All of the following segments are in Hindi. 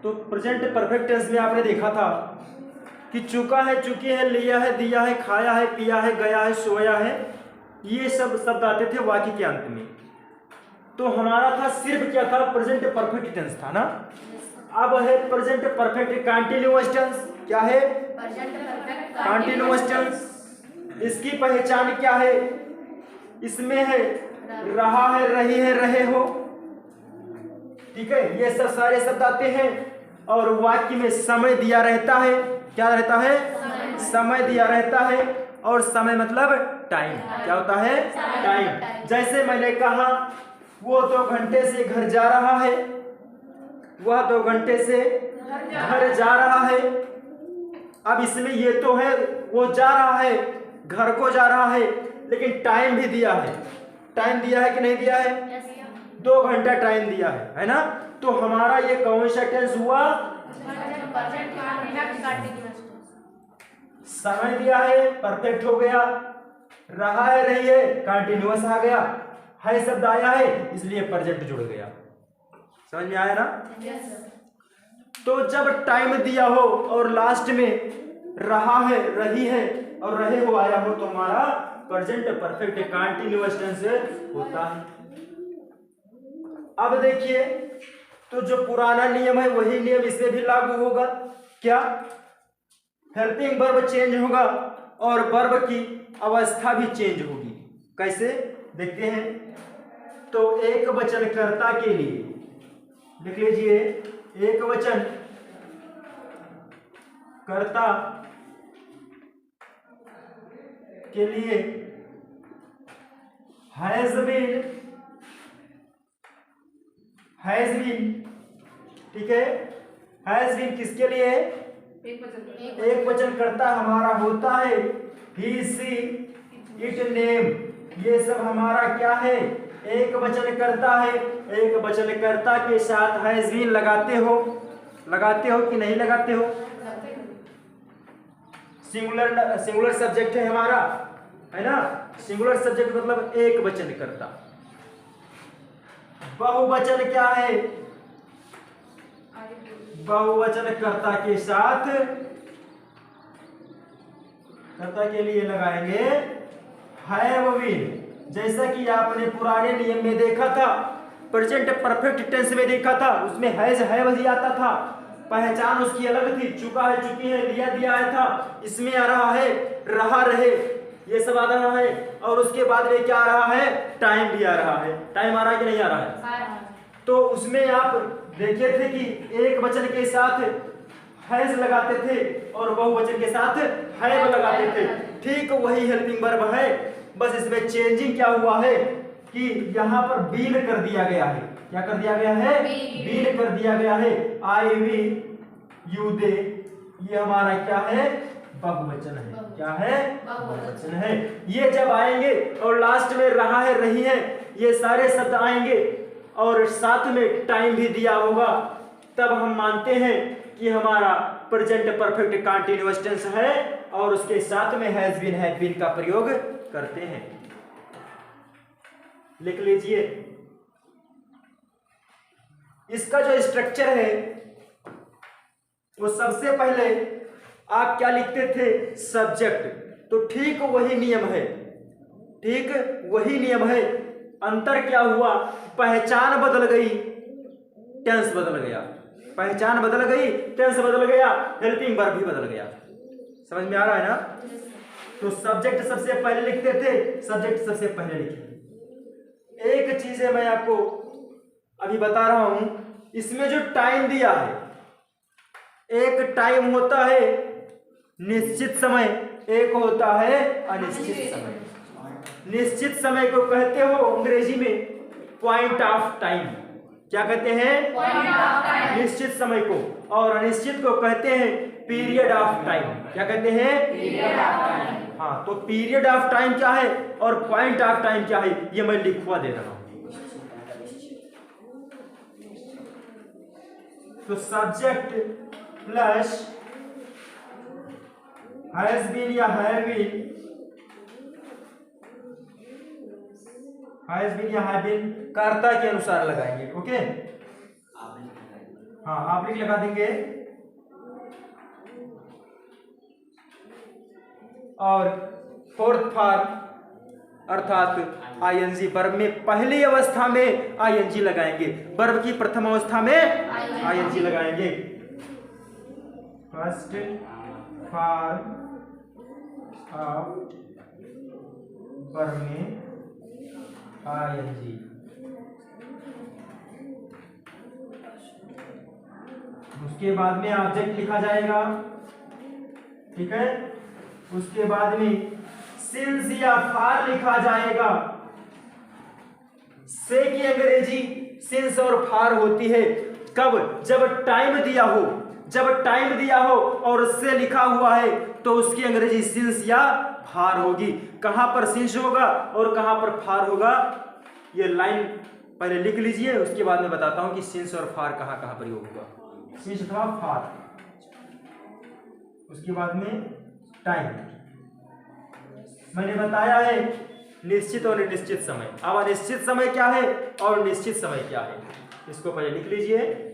तो प्रेजेंट परफेक्ट टेंस में आपने देखा था कि चुका है, चुकी है, लिया है, दिया है, खाया है, पिया है, गया है, सोया है, ये सब शब्द आते थे वाक्य के अंत में। तो हमारा था सिर्फ क्या था, प्रेजेंट परफेक्ट टेंस था ना। अब है प्रेजेंट परफेक्ट कंटीन्यूअस टेंस। क्या है? Continuous tense. इसकी पहचान क्या है? इसमें है रहा है, रही है, रहे हो, ठीक है, ये सब सारे शब्द आते हैं। और वाक्य में समय दिया रहता है। क्या रहता है? समय दिया रहता है। और समय मतलब टाइम। क्या होता है? टाइम। जैसे मैंने कहा वो 2 घंटे से घर जा रहा है, वह 2 घंटे से घर जा रहा है। अब इसमें ये तो है वो जा रहा है, घर को जा रहा है, लेकिन टाइम भी दिया है। टाइम दिया है कि नहीं दिया है? 2 घंटा टाइम दिया है ना। तो हमारा ये कौन सा टेंस हुआ? समय दिया है, परफेक्ट हो गया। रहा है, रही है, कंटिन्यूअस आ गया। है शब्द आया है, इसलिए प्रेजेंट जुड़ गया। समझ में आया ना? तो जब टाइम दिया हो और लास्ट में रहा है, रही है और रहे हो आया हो, तो हमारा प्रेजेंट परफेक्ट कंटीन्यूअस टेंस होता है। अब देखिए, तो जो पुराना नियम है वही नियम इसमें भी लागू होगा। क्या? हेल्पिंग वर्ब चेंज होगा और वर्ब की अवस्था भी चेंज होगी। कैसे? देखते हैं। तो एक वचन कर्ता के लिए लिख लीजिए, एक वचन कर्ता के लिए हैज बीन, ठीक है। हैज बीन किसके लिए? एक वचन कर्ता हमारा होता है। ही, सी, इट, नेम, ये सब हमारा क्या है? एक वचन कर्ता है। एक वचन कर्ता के साथ हैज बीन लगाते हो कि नहीं लगाते हो? सिंगुलर सब्जेक्ट है हमारा, है ना। सिंगुलर सब्जेक्ट मतलब एक वचन कर्ता। बहुवचन क्या है? बहुवचन कर्ता के साथ, कर्ता के लिए लगाएंगे हैव बीन। जैसा कि आपने पुराने नियम में देखा था, प्रेजेंट परफेक्ट टेंस में देखा था, उसमें हैज, हैव ही आता था। पहचान उसकी अलग थी। चुका है, चुकी है, लिया, दिया है था। इसमें आ रहा है रहा, रहे, ये सब आ रहा है। और उसके बाद में क्या आ रहा है? टाइम भी आ रहा है। टाइम आ रहा है कि नहीं आ रहा है? तो उसमें आप देखे थे कि एक वचन के साथ हैज लगाते थे और बहुवचन के साथ हैव लगाते थे। ठीक वही हेल्पिंग वर्ब है, बस इसमें चेंजिंग क्या हुआ है कि यहाँ पर बीन कर दिया गया है। क्या कर दिया गया है? बीन कर दिया गया है। आई, वी, यू, दे, ये हमारा क्या है? बहुवचन है। क्या है? बहुवचन है। ये जब आएंगे और लास्ट में रहा है, रही है, ये सारे शब्द आएंगे और साथ में टाइम भी दिया होगा, तब हम मानते हैं कि हमारा प्रेजेंट परफेक्ट कंटीन्यूअस टेंस है और उसके साथ में हैज बीन, हैड बीन का प्रयोग करते हैं। लिख लीजिए, इसका जो स्ट्रक्चर है वो सबसे पहले आप क्या लिखते थे? सब्जेक्ट। तो ठीक वही नियम है, ठीक वही नियम है। अंतर क्या हुआ? पहचान बदल गई, टेंस बदल गया। पहचान बदल गई, टेंस बदल गया, हेल्पिंग वर्ब भी बदल गया। समझ में आ रहा है ना? तो सब्जेक्ट सबसे पहले लिखते थे, सब्जेक्ट सबसे पहले लिखे। एक चीज है मैं आपको अभी बता रहा हूं, इसमें जो टाइम दिया है, एक टाइम होता है निश्चित समय, एक होता है अनिश्चित समय। निश्चित समय को कहते हो अंग्रेजी में पॉइंट ऑफ टाइम। क्या कहते हैं? Point of time. निश्चित समय को। और अनिश्चित को कहते हैं पीरियड ऑफ टाइम। क्या कहते हैं? Period of time. हाँ, तो पीरियड ऑफ टाइम क्या है और पॉइंट ऑफ टाइम क्या है, ये मैं लिखवा दे रहा हूं। तो सब्जेक्ट प्लस हैज बीन या हैव बीन, हैज बीन या हैव बीन कर्ता के अनुसार लगाएंगे। ओके, हाँ आप लिख लगा देंगे। और फोर्थ फॉर्म अर्थात आईएनजी वर्ब में पहली अवस्था में आईएनजी लगाएंगे, वर्ब की प्रथम अवस्था में आईएनजी लगाएंगे। फर्स्ट फॉर्म ऑफ वर्ब में आईएनजी। उसके बाद में ऑब्जेक्ट लिखा जाएगा, ठीक है। उसके बाद में सिंस या फार लिखा जाएगा। से की अंग्रेजी सिंस और फार होती है कब? जब टाइम दिया हो, जब टाइम दिया हो और से लिखा हुआ है तो उसकी अंग्रेजी सिंस या फार होगी। कहां पर सिंस होगा और कहां पर फार होगा, ये लाइन पहले लिख लीजिए, उसके बाद मैं बताता हूं कि सिंस और फार कहां कहां प्रयोग होगा। सिंस अथवा फार, उसके बाद में टाइम। मैंने बताया है निश्चित और अनिश्चित समय। अब अनिश्चित समय क्या है और निश्चित समय क्या है, इसको पहले लिख लीजिए।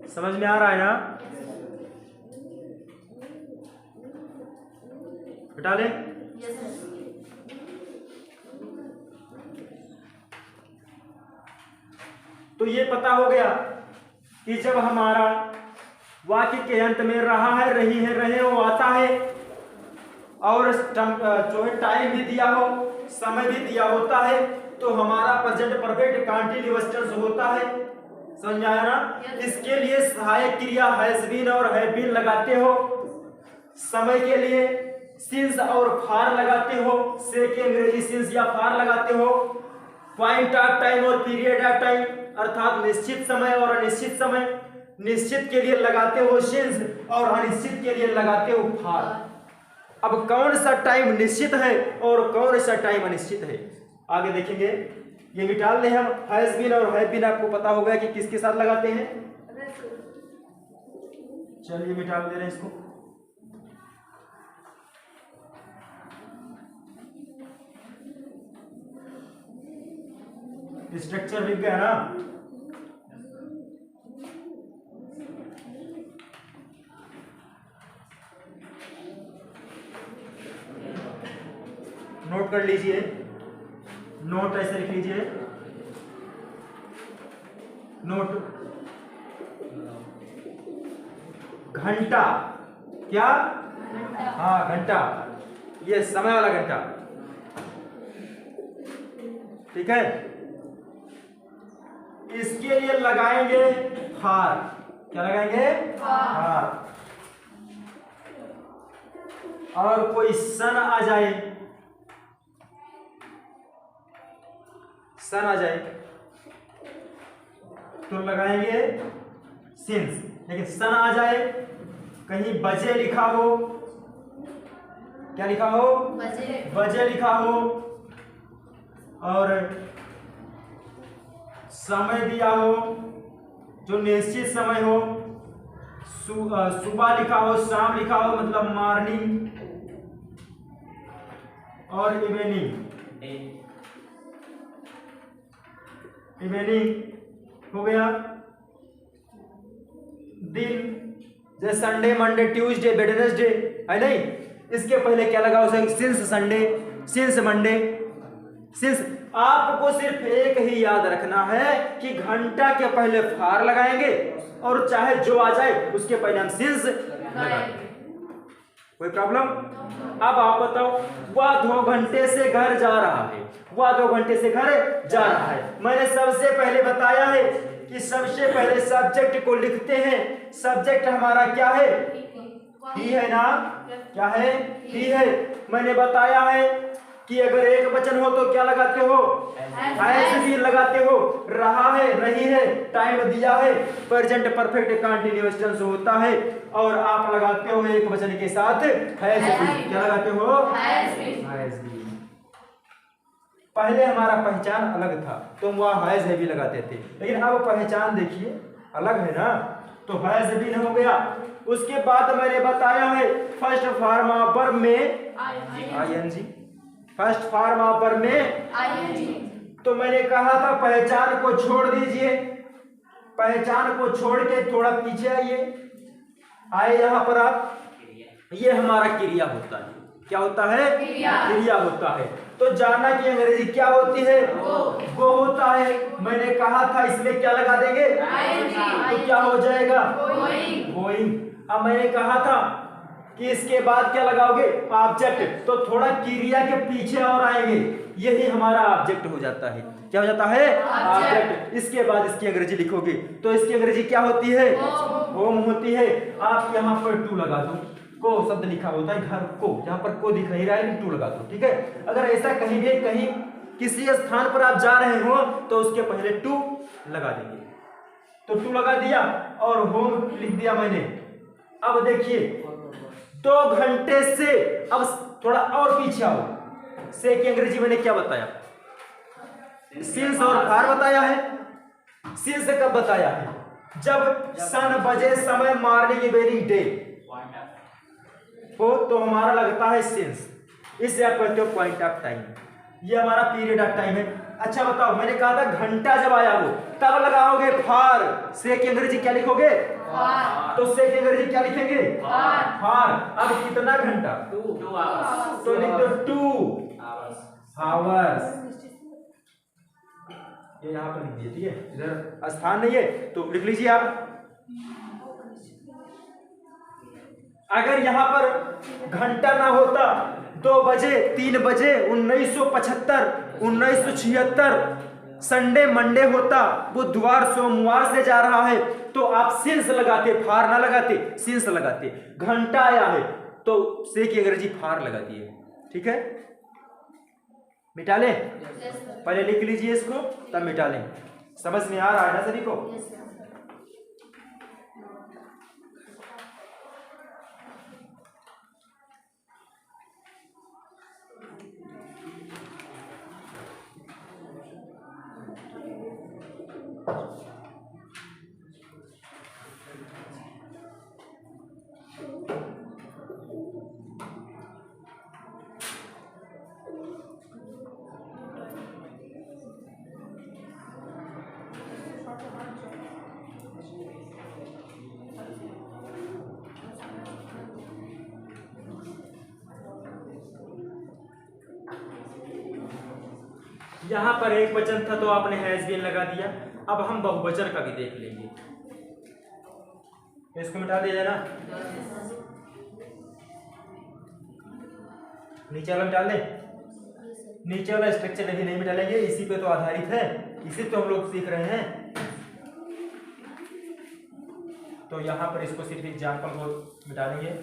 समझ में आ रहा है ना? हटा ले। तो ये पता हो गया कि जब हमारा वाक्य के अंत में रहा है, रही है, रहे हो आता है और जो है टाइम भी दिया हो, समय भी दिया होता है, तो हमारा प्रेजेंट परफेक्ट कंटीन्यूअस टेंस होता है। समझ में आया ना? इसके लिए सहायक क्रिया हैज बीन और हैव बीन लगाते हो। समय के लिए सिंस और फार लगाते हो, से के अंग्रेजी सिंस या फार लगाते हो। पॉइंट ऑफ टाइम और पीरियड ऑफ टाइम अर्थात निश्चित समय और अनिश्चित समय, निश्चित के लिए लगाते हो सिंस और अनिश्चित के लिए लगाते हो फार। अब कौन सा टाइम निश्चित है और कौन सा टाइम अनिश्चित है आगे देखेंगे। ये भी डाल दें हम। हैज बीन और हैव बीन आपको पता होगा कि किसके साथ लगाते हैं। चलिए मिटा दे रहे हैं इसको। स्ट्रक्चर लिख गया ना? नोट कर लीजिए, नोट ऐसे लिख लीजिए। नोट घंटा, क्या? हाँ घंटा, ये समय वाला घंटा, ठीक है। इसके लिए लगाएंगे फार। क्या लगाएंगे? फार। और कोई सन आ जाए, सन आ जाए तो लगाएंगे सिंस। लेकिन सन आ जाए, कहीं बजे लिखा हो, क्या लिखा हो? बजे, बजे लिखा हो, और समय दिया हो जो निश्चित समय हो, सुबह लिखा हो, शाम लिखा हो मतलब मॉर्निंग, और इवनिंग, इवनिंग हो गया। दिन जैसे संडे, मंडे, ट्यूसडे, वेडनेसडे है नहीं, इसके पहले क्या लगा हो? Since Sunday, since Monday, since. आपको सिर्फ एक ही याद रखना है कि घंटा के पहले फार लगाएंगे और चाहे जो आ जाए उसके पहले हम सिंस लगाएंगे। कोई प्रॉब्लम? अब आप बताओ, वह 2 घंटे से घर जा रहा है, वह 2 घंटे से घर जा रहा है। मैंने सबसे पहले बताया है कि सबसे पहले सब्जेक्ट को लिखते हैं। सब्जेक्ट हमारा क्या है? ही है ना? क्या है? ही है। मैंने बताया है कि अगर एक वचन हो तो क्या लगाते हो, हैज बीन लगाते हो। रहा है, रही है, टाइम दिया है, प्रेजेंट परफेक्ट कंटीन्यूअस टेंस होता है और आप लगाते हो एक वचन के साथ हैज बीन। क्या लगाते हो, हैज बीन। पहले हमारा पहचान अलग था तो हम वहाँ हैज हैवी लगाते थे, लेकिन अब पहचान देखिए अलग है ना, तो हैज बीन हो गया। उसके बाद मैंने बताया है फर्स्ट फॉर्म ऑफ वर्ब में ING, first form of verb में आईएनजी। तो मैंने कहा था पहचान को छोड़ दीजिए, पहचान को छोड़ के थोड़ा पीछे आइए, आए यहाँ पर आप, ये हमारा क्रिया होता है। क्या होता है, क्रिया होता है। तो जाना कि अंग्रेजी क्या होती है, वो होता है। मैंने कहा था इसमें क्या लगा देंगे, तो क्या हो जाएगा, गोइंग। अब मैंने कहा था कि इसके बाद क्या लगाओगे, ऑब्जेक्ट। तो थोड़ा क्रिया के पीछे और आएंगे, यही हमारा ऑब्जेक्ट हो जाता है। क्या हो जाता है, ऑब्जेक्ट। इसके बाद इसकी अंग्रेजी लिखोगे तो इसकी अंग्रेजी क्या होती है, होम होती है। आप यहाँ पर टू लगा दो, को शब्द लिखा होता है घर को, जहां पर को दिख नहीं रहा है टू लगा दो, ठीक है। अगर ऐसा कहीं भी कहीं किसी स्थान पर आप जा रहे हो तो उसके पहले टू लगा देंगे। तो टू लगा दिया और होम लिख दिया मैंने। अब देखिए 2 घंटे से, अब थोड़ा और पीछे आओ, से की अंग्रेजी मैंने क्या बताया, सिंस और फार बताया है। सिंस कब बताया है, जब सन बजे समय मॉर्निंग इवनिंग डे हो तो हमारा लगता है सिंस, इससे आप कहते हो पॉइंट ऑफ टाइम, ये हमारा पीरियड ऑफ टाइम है। अच्छा बताओ, मैंने कहा था घंटा जब आया हो तब लगाओगे फार, से की अंग्रेजी क्या लिखोगे, तो से की अंग्रेजी क्या लिखेंगे, फार। अब कितना घंटा, 2 आवर्स, तो लिख दो 2 आवर्स, ये यहाँ पर लिख दिए, ठीक है। इधर स्थान नहीं है तो लिख लीजिए आप। अगर यहाँ पर घंटा ना होता 2 बजे 3 बजे 1975 1976 संडे मंडे होता, बुधवार सोमवार से जा रहा है तो आप सिंस लगाते, फार ना लगाते, सिंस लगाते। घंटा आया है तो से की अंग्रेजी फार लगा दिए, ठीक है। मिटा लें, पहले लिख लीजिए इसको तब मिटा लें। समझ में आ रहा है ना सभी को। यहां पर एक वचन था तो आपने हैज बीन लगा दिया। अब हम बहुवचन का भी देख लेंगे, इसको मिटा दिया जाए ना, नीचे वाला मिटा लें। नीचे वाला स्ट्रक्चर अभी नहीं मिटा लेंगे, इसी पे तो आधारित है, इसी तो हम लोग सीख रहे हैं। तो यहां पर इसको सिर्फ एग्जाम्पल को मिटा लेंगे।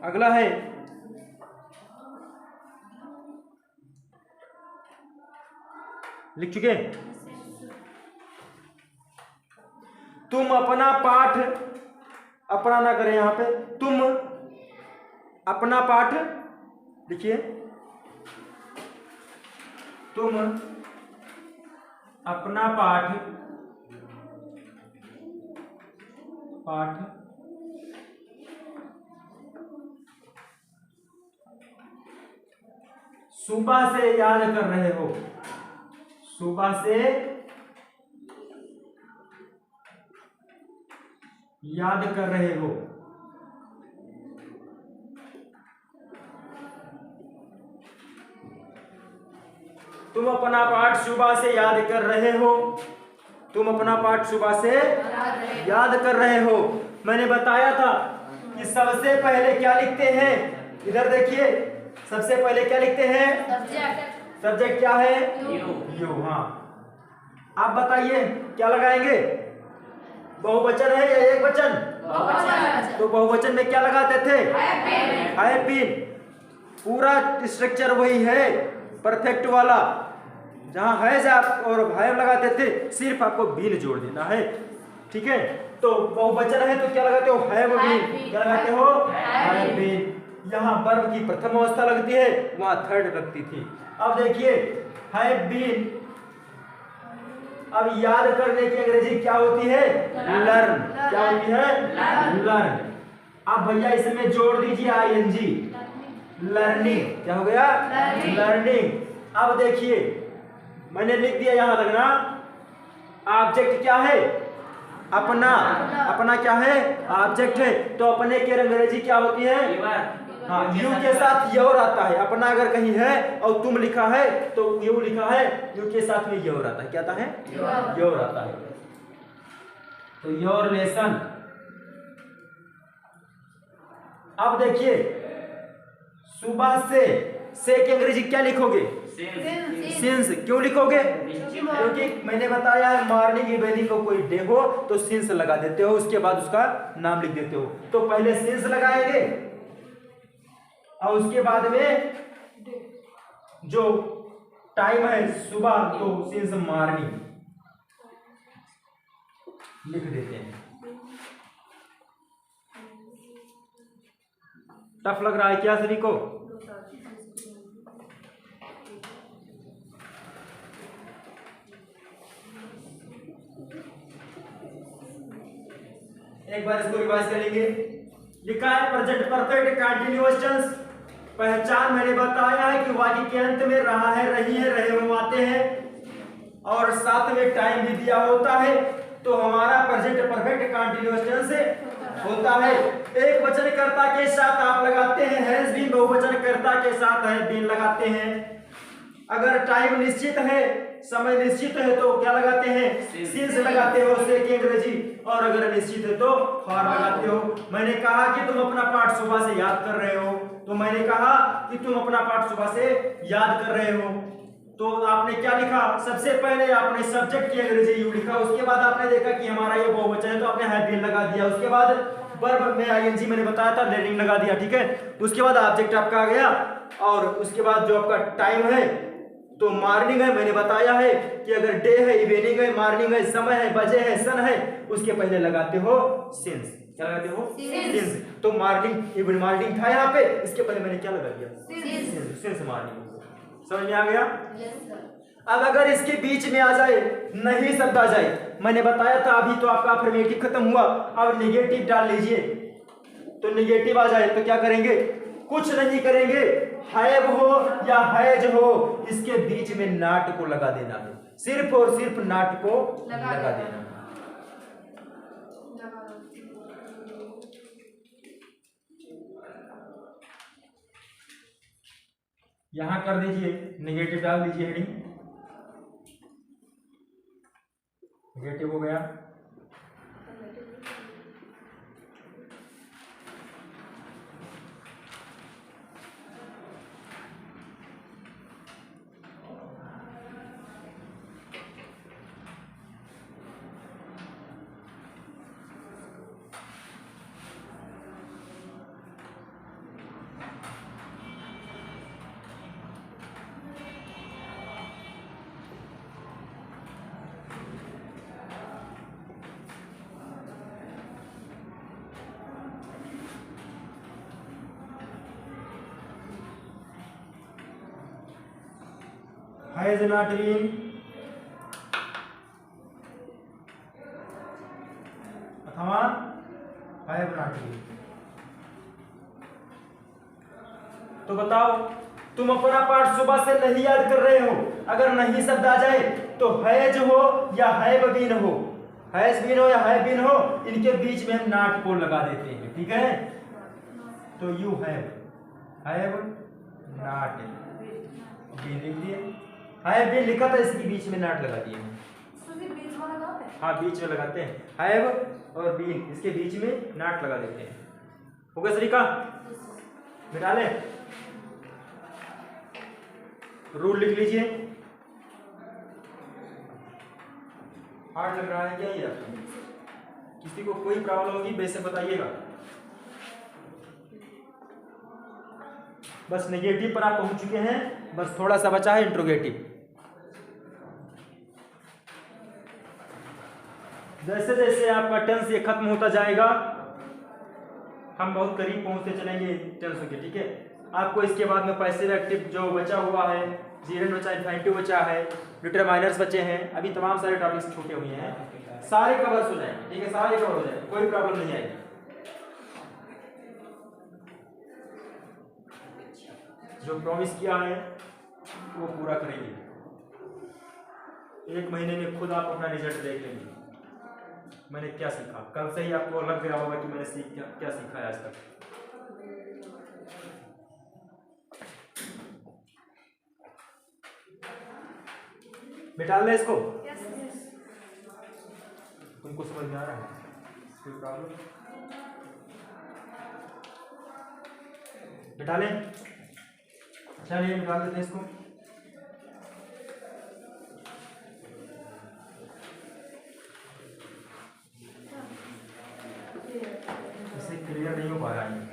अगला है लिख चुके, तुम अपना पाठ, अपना ना करें यहां पे, तुम अपना पाठ लिखिए, तुम अपना पाठ सुबह से याद कर रहे हो, सुबह से याद कर रहे हो। तुम अपना पाठ सुबह से याद कर रहे हो, तुम अपना पाठ सुबह से याद कर रहे हो। मैंने बताया था कि सबसे पहले क्या लिखते हैं, इधर देखिए, सबसे पहले क्या लिखते हैं, सब्जेक्ट क्या है, यू। हाँ, आप बताइए क्या लगाएंगे, बहुवचन है या एक वचन? तो बहुवचन में क्या लगाते थे? Have been. पूरा स्ट्रक्चर वही है परफेक्ट वाला, जहां हैज आप और हैव लगाते थे, सिर्फ आपको बीन जोड़ देना है, ठीक है। तो बहुवचन है तो क्या लगाते हो? Have been. क्या लगाते हो? Have been. यहाँ वर्ब की प्रथम अवस्था लगती है, वहां थर्ड लगती थी। अब देखिए हैव बीन, अब याद करने की अंग्रेजी क्या होती है? लर्न। क्या होती है? लर्न। अब भैया इसमें जोड़ दीजिए आईएनजी, लर्निंग। क्या हो गया? लर्निंग। अब देखिए मैंने लिख दिया यहां तक ना, ऑब्जेक्ट क्या है? अपना। अपना क्या है? ऑब्जेक्ट है। तो अपने की अंग्रेजी क्या होती है? हाँ, यू के साथ योर आता है। अपना अगर कहीं है और तुम लिखा है तो यू लिखा है, यू के साथ में योर आता है। क्या आता है? योर आता है। तो योर लेसन। अब देखिए सुबह से की अंग्रेजी क्या लिखोगे? सिंस। क्यों लिखोगे? क्योंकि मैंने बताया है मॉर्निंग इवनिंग को कोई डे हो तो सिंस लगा देते हो, उसके बाद उसका नाम लिख देते हो। तो पहले सिंस लगाएंगे और उसके बाद में जो टाइम है सुबह, तो सिंस मॉर्निंग लिख देते हैं। टफ लग रहा है क्या सभी को? एक बार इसको रिवाइज करेंगे। लिखा है प्रेजेंट परफेक्ट कंटीन्यूअस टेंस। पहचान मैंने बताया है कि वाक्य के अंत में रहा है, रही है, रहे हो आते हैं और साथ में टाइम भी दिया होता है, तो हमारा प्रेजेंट परफेक्ट कंटीन्यूअस टेंस होता है। एक वचनकर्ता के साथ आप लगाते हैं हैज बीन, बहुवचनकर्ता के साथ हैव बीन लगाते हैं। अगर टाइम निश्चित है, समय निश्चित है तो क्या लगाते हैं? सिंस लगाते हो से की अंग्रेजी। और अगर अनिश्चित है तो फॉर लगाते हो। मैंने कहा कि तुम अपना पाठ सुबह से याद कर रहे हो, तो मैंने कहा कि तुम अपना पाठ सुबह से याद कर रहे हो, तो आपने क्या लिखा? सबसे पहले आपने सब्जेक्ट की अंग्रेजी यू लिखा, उसके बाद आपने देखा कि हमारा ये बहुवचन है तो आपने हैव बीन लगा दिया, उसके बाद वर्ब में आईएनजी मैंने बताया था लर्निंग लगा दिया, ठीक है। उसके बाद ऑब्जेक्ट आपका आ गया और उसके बाद जो आपका टाइम है तो मॉर्निंग है, मैंने बताया है कि अगर डे है, इवनिंग है, मॉर्निंग है, समय है, बजे है, सन है, उसके पहले लगाते हो सिंस। क्या लगाते हो? सिंस। तो मॉर्निंग इवन मॉर्निंग था यहाँ पे, इसके पहले मैंने क्या लगा दिया? Since morning. समझ में आ गया? अब अगर इसके बीच में आ जाए, नहीं शब्द आ जाए, मैंने बताया था अभी तो आपका अफर्मेटिव खत्म हुआ, अब नेगेटिव डाल लीजिए। तो नेगेटिव आ जाए तो क्या करेंगे? कुछ नहीं करेंगे, हैव हो या हैज हो, इसके बीच में नॉट को लगा देना है, सिर्फ और सिर्फ नॉट को लगा देना। यहां कर दीजिए, नेगेटिव डाल दीजिए, हेडिंग नेगेटिव हो गया। हैज नॉट बीन अथवा हैव नॉट बीन। तो बताओ, तुम अपना पाठ सुबह से नहीं याद कर रहे हो, अगर नहीं शब्द आ जाए तो हैज हो या हैव बीन हो, हैज बीन हो या हैव बीन हो, इनके बीच में हम नॉट को लगा देते हैं, ठीक है। तो यू हैव नॉट बीन लिख दिए, हैव बीन लिखा था, इसके बीच में नॉट लगा दिए। हाँ, बीच में लगाते हैं, हैव और बीन, इसके बीच में नॉट लगा देते हैं। हो गया सरीका? मिटा ले, रूल लिख लीजिए। हार्ड लग रहा है क्या ये आपको? किसी को कोई प्रॉब्लम होगी बेशक बताइएगा। बस नेगेटिव पर आप पहुंच चुके हैं, बस थोड़ा सा बचा है इंट्रोगेटिव। जैसे जैसे आपका टेंस ये खत्म होता जाएगा हम बहुत करीब पहुंचते चलेंगे टेंस के, ठीक है। आपको इसके बाद में पैसिव एक्टिव जो बचा हुआ है, जीरेंड बचा, इन्फिनिटिव बचा है, डिटरमाइनर्स बचे हैं, अभी तमाम सारे टॉपिक्स छूटे हुए हैं, सारे कवर हो जाएंगे, ठीक है, सारे कवर हो जाएंगे, कोई प्रॉब्लम नहीं आएगी। जो प्रॉमिस किया है वो पूरा करेंगे। 1 महीने में खुद आप अपना रिजल्ट देख लेंगे। मैंने क्या सीखा, कल से ही आपको लग रहा होगा कि मैंने क्या सीखा है आज तक। बिठा ले इसको। तुमको समझ में आ रहा है? कोई प्रॉब्लम? बिठा ले। चलिए निकाल देते हैं इसको। इसे क्लियर नहीं हो पा रहा है।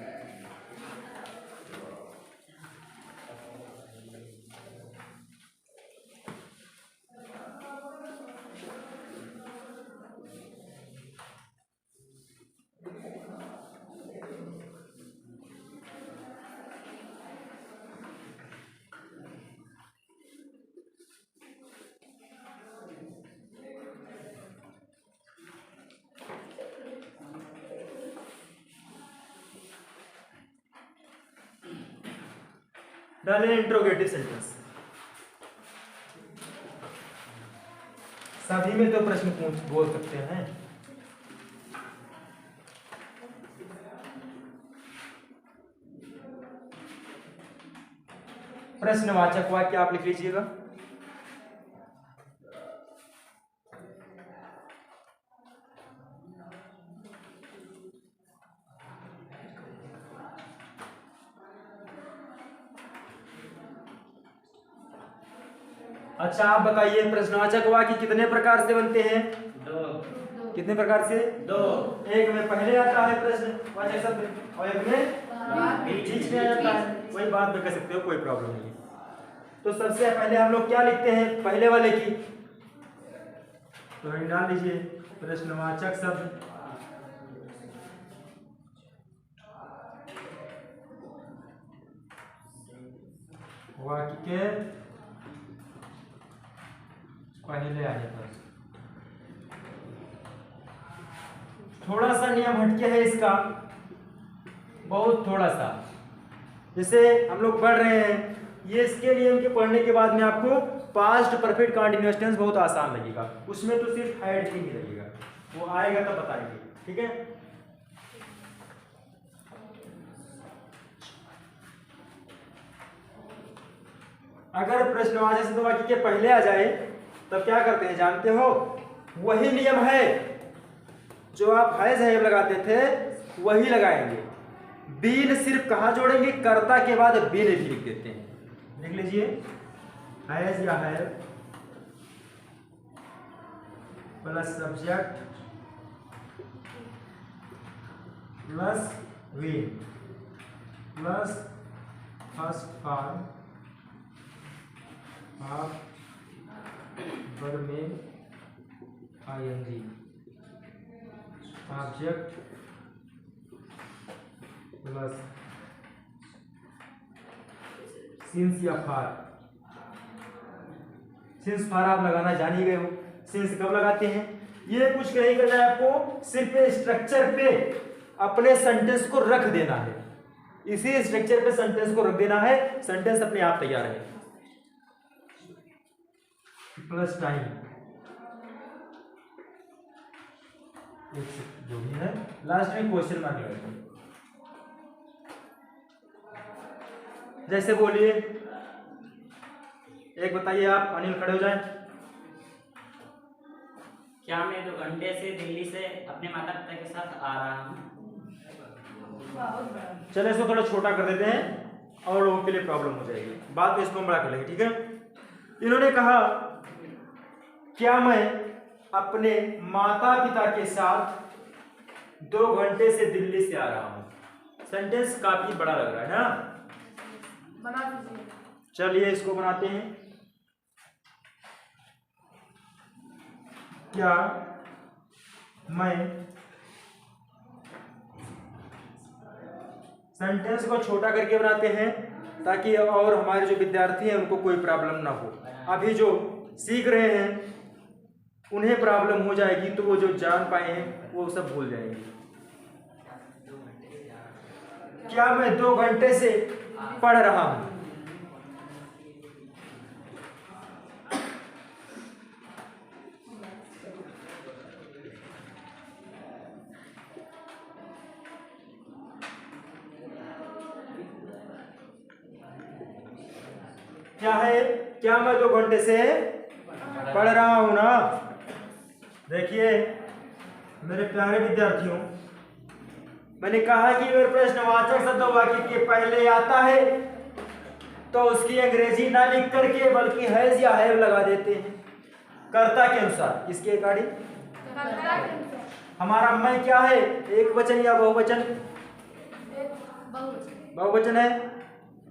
डालें इंट्रोगेटिव सेंटेंस। सभी में तो प्रश्न बोल सकते हैं। प्रश्नवाचक वाक्य आप लिख लीजिएगा। अच्छा आप बताइए प्रश्नवाचक वाक्य कितने प्रकार से बनते हैं? 2। कितने प्रकार से? 2। एक में पहले आता है प्रश्नवाचक शब्द और एक में बीच में आ जाता है। वही बात में कह सकते हो, कोई प्रॉब्लम नहीं है। तो सबसे पहले हम लोग क्या लिखते हैं पहले वाले की? तो डाल लीजिए प्रश्नवाचक शब्द वाक्य के पहले आने पर। थोड़ा सा नियम हटके है इसका, बहुत थोड़ा सा। जैसे हम लोग पढ़ रहे हैं, ये इसके नियम के पढ़ने के बाद में आपको पास्ट परफेक्ट कंटीन्यूअस टेंस बहुत आसान लगेगा। उसमें तो सिर्फ हेड ही लगेगा, वो आएगा तब बताएंगे, ठीक है। अगर प्रश्नवाचक शब्द वाक्य के पहले आ जाए तब क्या करते हैं जानते हो? वही नियम है जो आप हैज हैव लगाते थे वही लगाएंगे। बीन सिर्फ कहां जोड़ेंगे? कर्ता के बाद बीन भी लिख देते हैं। लिख लीजिए हैज या have plus subject plus been plus first form of verb में आईएनजी ऑब्जेक्ट प्लस सिंस या फार। सिंस फार आप लगाना जान ही गए हो। सिंस कब लगाते हैं? ये कुछ नहीं करना है आपको, सिर्फ स्ट्रक्चर पे अपने सेंटेंस को रख देना है। इसी स्ट्रक्चर पे सेंटेंस को रख देना है, सेंटेंस अपने आप तैयार है। प्लस टाइम जो भी है लास्ट में क्वेश्चन मार्क लगाएंगे। जैसे बोलिए, एक बताइए आप, अनिल खड़े हो जाएं। क्या मैं 2 घंटे से दिल्ली से अपने माता पिता के साथ आ रहा हूँ? चलो इसको थोड़ा छोटा कर देते हैं और लोगों के लिए प्रॉब्लम हो जाएगी, बाद में इसको हम बड़ा कर लेंगे, ठीक है। इन्होंने कहा क्या मैं अपने माता पिता के साथ 2 घंटे से दिल्ली से आ रहा हूं। सेंटेंस काफी बड़ा लग रहा है ना? बना दीजिए। चलिए इसको बनाते हैं। क्या मैं, सेंटेंस को छोटा करके बनाते हैं ताकि और हमारे जो विद्यार्थी हैं उनको कोई प्रॉब्लम ना हो। अभी जो सीख रहे हैं उन्हें प्रॉब्लम हो जाएगी तो वो जो जान पाए हैं वो सब भूल जाएंगे। क्या मैं 2 घंटे से पढ़ रहा हूं? क्या है? क्या मैं 2 घंटे से पढ़ रहा हूं ना? देखिए मेरे प्यारे विद्यार्थियों, मैंने कहा कि अगर प्रश्नवाचक शब्द वाक्य के पहले आता है तो उसकी अंग्रेजी ना लिख करके बल्कि हैज या हैव लगा देते हैं कर्ता के अनुसार। इसके अकॉर्डिंग हमारा मैं क्या है? एक वचन या बहुवचन? बहुवचन है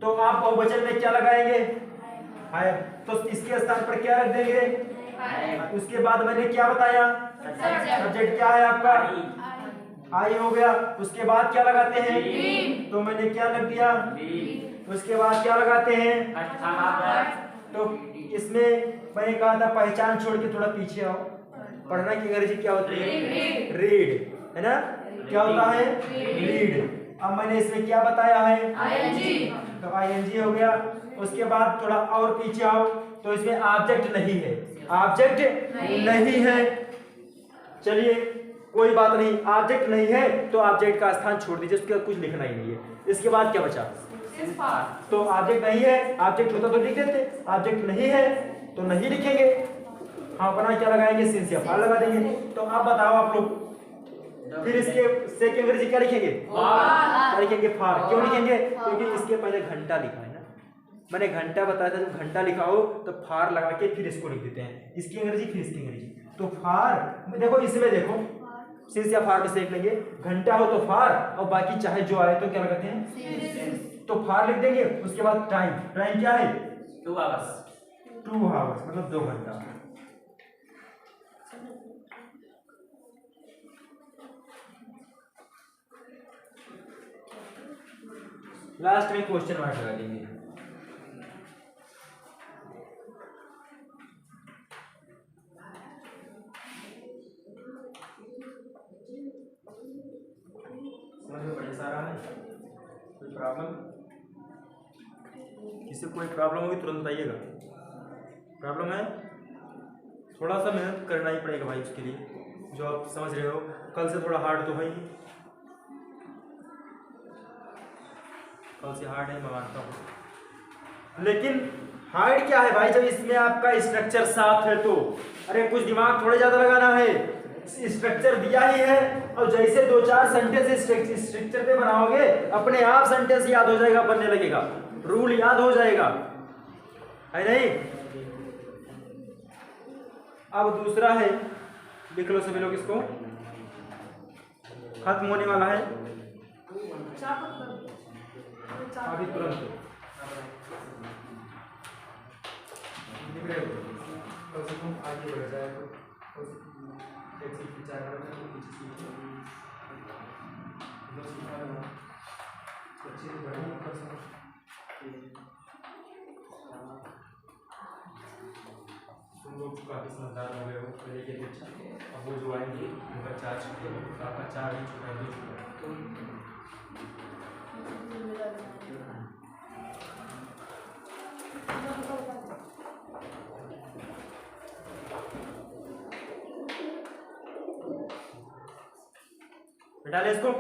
तो आप बहुवचन में क्या लगाएंगे? है। तो इसके स्थान पर क्या रख देंगे? उसके बाद मैंने क्या बताया? सब्जेक्ट क्या है आपका? आई हो गया। उसके बाद क्या लगाते हैं? तो मैंने क्या लग दिया? उसके बाद क्या लगाते हैं? तो इसमें मैंने कहा था पहचान छोड़ के थोड़ा पीछे आओ। पढ़ना की अंग्रेजी क्या होती है? रीड, है ना? क्या होता है? रीड। अब मैंने इसमें क्या बताया है? तो ING हो गया। उसके बाद थोड़ा और पीछे आओ तो इसमें ऑब्जेक्ट नहीं है। ऑब्जेक्ट नहीं है। चलिए कोई बात नहीं, ऑब्जेक्ट नहीं है तो ऑब्जेक्ट का स्थान छोड़ दीजिए, उसके बाद कुछ लिखना ही नहीं है। इसके बाद क्या बचा? तो ऑब्जेक्ट नहीं है, ऑब्जेक्ट होता तो लिख देते, ऑब्जेक्ट नहीं है तो नहीं लिखेंगे। हाँ अपना क्या लगाएंगे? सिंस या फार लगा देंगे। तो आप बताओ आप लोग, फिर इसके से की अंग्रेजी क्या लिखेंगे? क्या लिखेंगे? फार। क्यों लिखेंगे? क्योंकि इसके पहले घंटा लिखा है ना। मैंने घंटा बताया था, जब घंटा लिखा हो तो फार लगा के फिर इसको लिख देते हैं, इसकी अंग्रेजी फिर इसकी अंग्रेजी। तो फार देखो, इसमें देखो सिंस या फार में से एक लेंगे। घंटा हो तो फार और बाकी चाहे जो आए तो क्या लगाते हैं? तो फार लिख देंगे। उसके बाद टाइम, टाइम क्या है? 2 आवर्स। 2 आवर्स मतलब 2 घंटा। लास्ट में क्वेश्चन मार्क लगा देंगे। समझ में बड़े सारा है? कोई प्रॉब्लम? किसी कोई प्रॉब्लम होगी तुरंत बताइएगा। प्रॉब्लम है? थोड़ा सा मेहनत करना ही पड़ेगा भाई उसके लिए, जो आप समझ रहे हो। कल से थोड़ा हार्ड तो है ही, कल से हार्ड है मैं मानता हूँ, लेकिन हार्ड क्या है भाई? जब इसमें आपका स्ट्रक्चर साफ है तो अरे कुछ दिमाग थोड़ा ज्यादा लगाना है। स्ट्रक्चर दिया ही है और जैसे 2-4 सेंटेंस स्ट्रक्चर पे बनाओगे अपने आप सेंटेंस याद हो जाएगा, बनने लगेगा, रूल याद हो जाएगा, है नहीं? अब दूसरा है, लिख लो सभी लोग, इसको खत्म होने वाला है अभी तुरंत। कल से तुम आगे बढ़ जाए तो एक सीट पीछे आकर पीछे सीट इधर सीखा है अच्छे से बढ़ेंगे ऊपर से। तुम लोग काफ़ी समझदार हो गए हो पहले के अपेक्षा। अब वो जो आएंगे उनका 4 छुट्टी है, आपका 4 ही छुट्टा है, 2 छुट्टा। बैठा ले इसको।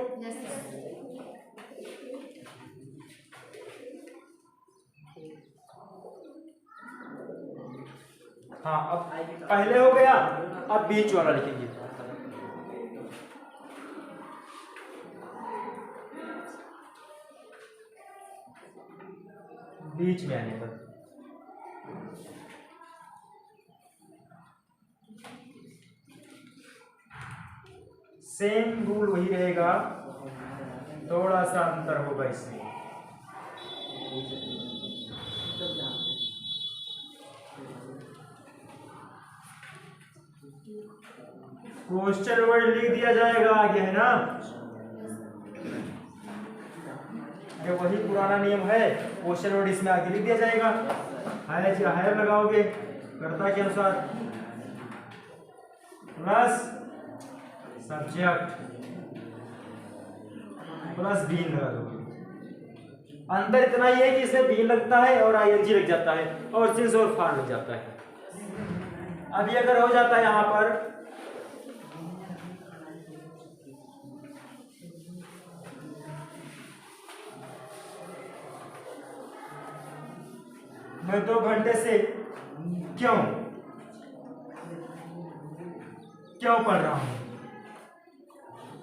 हाँ अब पहले हो गया, अब बीच वाला लिखेंगे। बीच में आने पर सेम रूल वही रहेगा, थोड़ा सा अंतर होगा इसमें। क्वेश्चन वर्ड लिख दिया जाएगा आगे, है ना। ये वही पुराना नियम है, क्वेश्चन वर्ड इसमें आगे लिख दिया जाएगा। है लगाओगे कर्ता के अनुसार प्लस सब्जेक्ट प्लस बीन लगा दोगे। अंतर इतना ही है कि इसमें बीन लगता है और आईएनजी लग जाता है और सिंस और फार लग जाता है। अभी अगर हो जाता है यहां पर मैं 2 घंटे से क्यों पढ़ रहा हूं,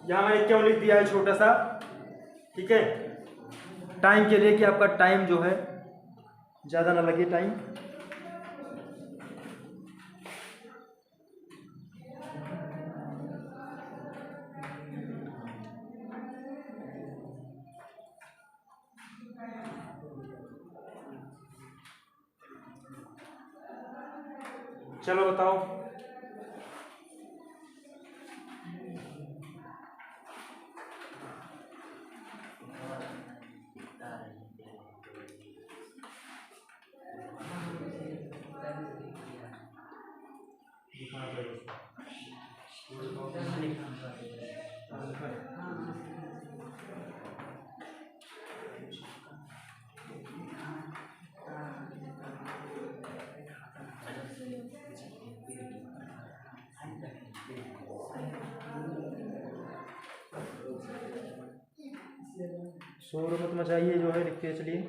यहां मैंने क्यों लिख दिया है छोटा सा, ठीक है, टाइम के लिए कि आपका टाइम जो है ज्यादा ना लगे टाइम। चलो बताओ, शोर मत मचाइए, जो है लिखते चलिए।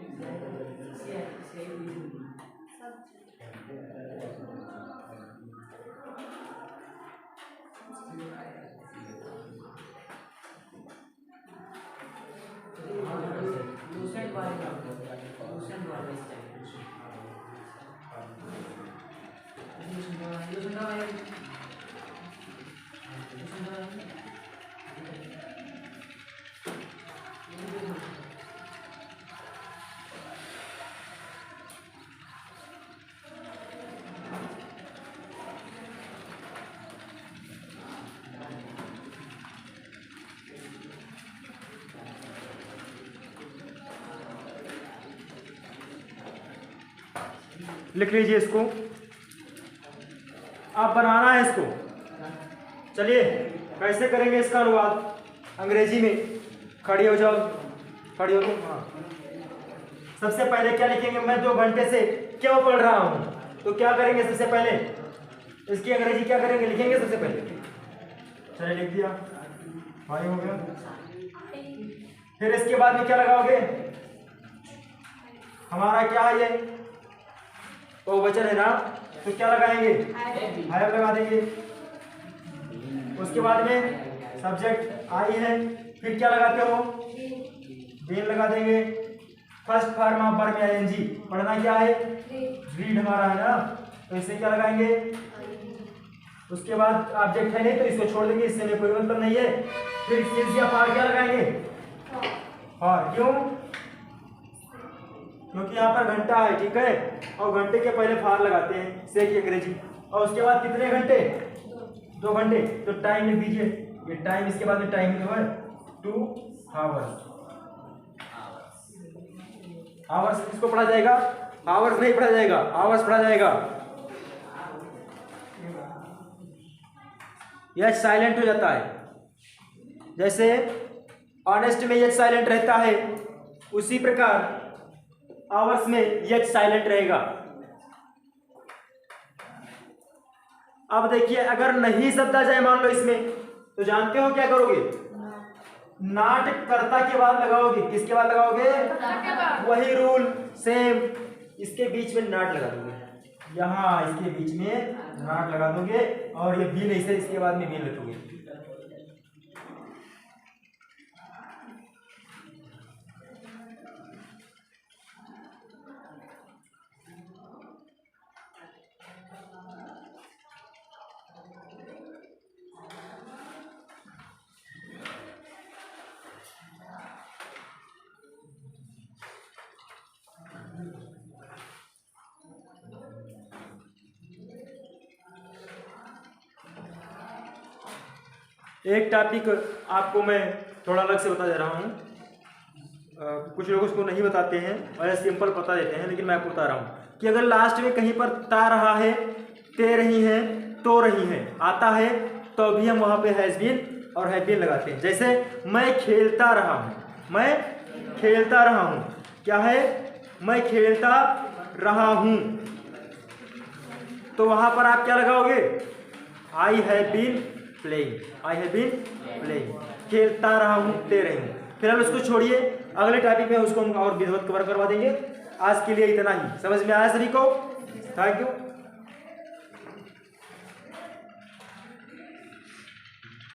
लिख लीजिए इसको, आप बनाना है इसको। चलिए कैसे करेंगे इसका अनुवाद अंग्रेजी में, खड़ी हो जाओ, खड़ी हो तुम। हाँ, सबसे पहले क्या लिखेंगे, मैं 2 घंटे से क्यों पढ़ रहा हूं, तो क्या करेंगे सबसे पहले, इसकी अंग्रेजी क्या करेंगे, लिखेंगे सबसे पहले। चलिए लिख दिया, भाई हो गया। फिर इसके बाद में क्या लगाओगे, हमारा क्या है ये तो वचन है ना, तो क्या लगाएंगे, हायर लगा देंगे। उसके बाद में सब्जेक्ट आई है, फिर क्या लगाते हो, बीन लगा देंगे। फर्स्ट फॉर्म ऑफ वर्ब में आईएनजी, पढ़ना क्या है, रीड हमारा है ना, तो इसे क्या लगाएंगे। उसके बाद ऑब्जेक्ट है नहीं तो इसको छोड़ देंगे, इससे में कोई मतलब नहीं है। फिर सिंस या फॉर क्या लगाएंगे, फॉर, क्यों, क्योंकि यहाँ पर घंटा है, ठीक है, और घंटे के पहले फार लगाते हैं, से की अंग्रेजी। और उसके बाद कितने घंटे, 2 घंटे, तो टाइम लिख दीजिए, ये टाइम, इसके बाद में टाइम जो है 2 आवर्स। आवर्स किसको पढ़ा जाएगा, आवर्स नहीं पढ़ा जाएगा, आवर्स पढ़ा जाएगा। यह साइलेंट हो जाता है, जैसे ऑनेस्ट में यह साइलेंट रहता है, उसी प्रकार आवर्स में यह साइलेंट रहेगा। अब देखिए अगर नहीं शब्द आ जाए मान लो इसमें, तो जानते हो क्या करोगे, नाट कर्ता के बाद लगाओगे, किसके बाद लगाओगे, वही रूल सेम, इसके बीच में नाट लगा दोगे, यहाँ इसके बीच में नाट लगा दोगे, और ये भी नहीं से इसके बाद में भी लिखोगे। एक टॉपिक आपको मैं थोड़ा अलग से बता दे रहा हूँ। कुछ लोग उसको नहीं बताते हैं और सिंपल बता देते हैं, लेकिन मैं आपको बता रहा हूँ कि अगर लास्ट में कहीं पर ता रहा है, ते रही है, तो रही है आता है, तो भी हम वहाँ पे हैज़ बीन और हैव बीन लगाते हैं। जैसे मैं खेलता रहा हूँ, मैं खेलता रहा हूँ, क्या है, मैं खेलता रहा हूँ, तो वहाँ पर आप क्या लगाओगे, I have been playing, I have been playing, खेलता रहा हूँ, ते रही हूँ। फिलहाल उसको छोड़िए, अगले टॉपिक में उसको हम और विधिवत कवर करवा देंगे। आज के लिए इतना ही। समझ में आया सभी को? Thank you.